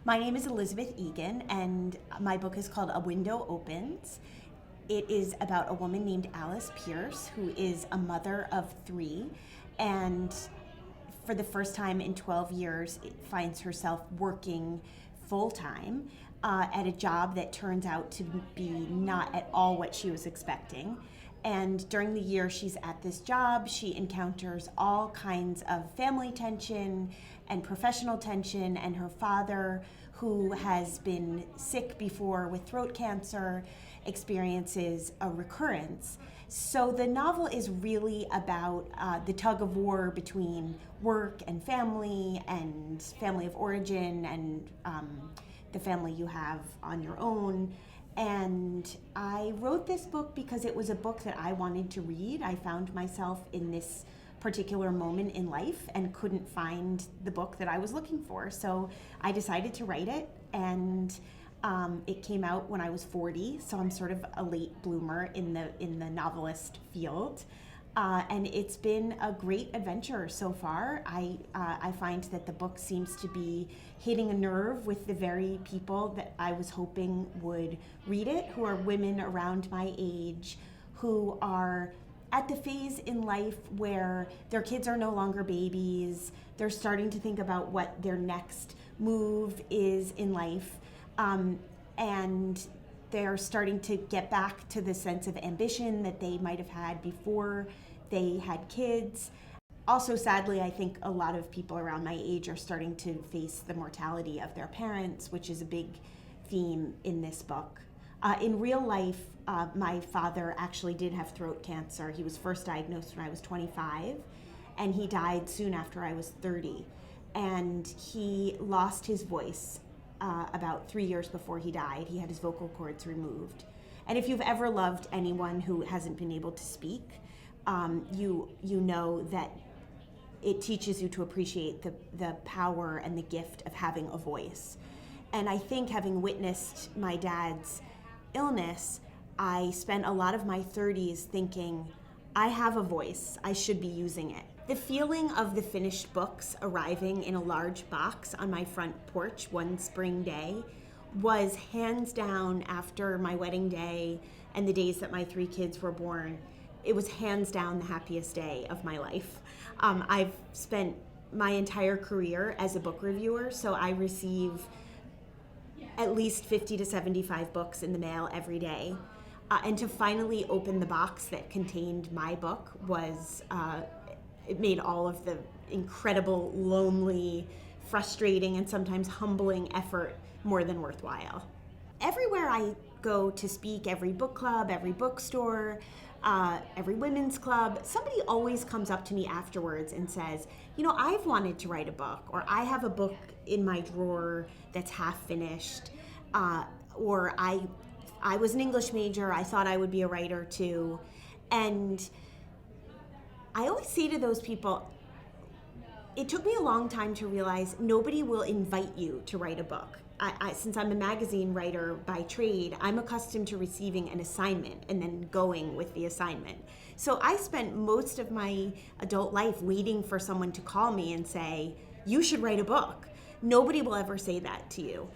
My name is Elisabeth Egan, and my book is called A Window Opens. It is about a woman named Alice Pierce, who is a mother of three, and for the first time in 12 years, it finds herself working full-time at a job that turns out to be not at all what she was expecting. And during the year she's at this job, she encounters all kinds of family tension and professional tension, and her father, who has been sick before with throat cancer, experiences a recurrence. So the novel is really about the tug of war between work and family of origin and the family you have on your own. And I wrote this book because it was a book that I wanted to read. I found myself in this particular moment in life and couldn't find the book that I was looking for. So I decided to write it, and it came out when I was 40, so I'm sort of a late bloomer in the novelist field. And it's been a great adventure so far. I find that the book seems to be hitting a nerve with the very people that I was hoping would read it, who are women around my age, who are at the phase in life where their kids are no longer babies. They're starting to think about what their next move is in life. And they're starting to get back to the sense of ambition that they might have had before they had kids. Also, sadly, I think a lot of people around my age are starting to face the mortality of their parents, which is a big theme in this book. In real life, my father actually did have throat cancer. He was first diagnosed when I was 25, and he died soon after I was 30. And he lost his voice about 3 years before he died. He had his vocal cords removed. And if you've ever loved anyone who hasn't been able to speak, you know that it teaches you to appreciate the power and the gift of having a voice. And I think, having witnessed my dad's illness, I spent a lot of my 30s thinking, I have a voice, I should be using it. The feeling of the finished books arriving in a large box on my front porch one spring day was hands down, after my wedding day and the days that my three kids were born, it was hands down the happiest day of my life. I've spent my entire career as a book reviewer, so I receive at least 50 to 75 books in the mail every day. And to finally open the box that contained my book was, it made all of the incredible, lonely, frustrating, and sometimes humbling effort more than worthwhile. Everywhere I go to speak, every book club, every bookstore, every women's club, somebody always comes up to me afterwards and says, you know, I've wanted to write a book, or I have a book in my drawer that's half finished, or I was an English major, I thought I would be a writer too. And I always say to those people, it took me a long time to realize nobody will invite you to write a book. Since I'm a magazine writer by trade, I'm accustomed to receiving an assignment and then going with the assignment. So I spent most of my adult life waiting for someone to call me and say, you should write a book. Nobody will ever say that to you.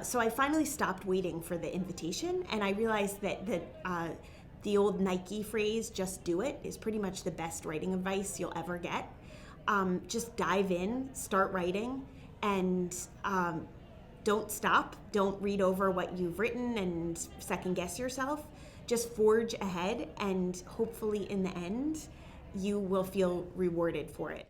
So I finally stopped waiting for the invitation, and I realized that the old Nike phrase, just do it, is pretty much the best writing advice you'll ever get. Just dive in, start writing, and don't stop. Don't read over what you've written and second guess yourself. Just forge ahead, and hopefully in the end, you will feel rewarded for it.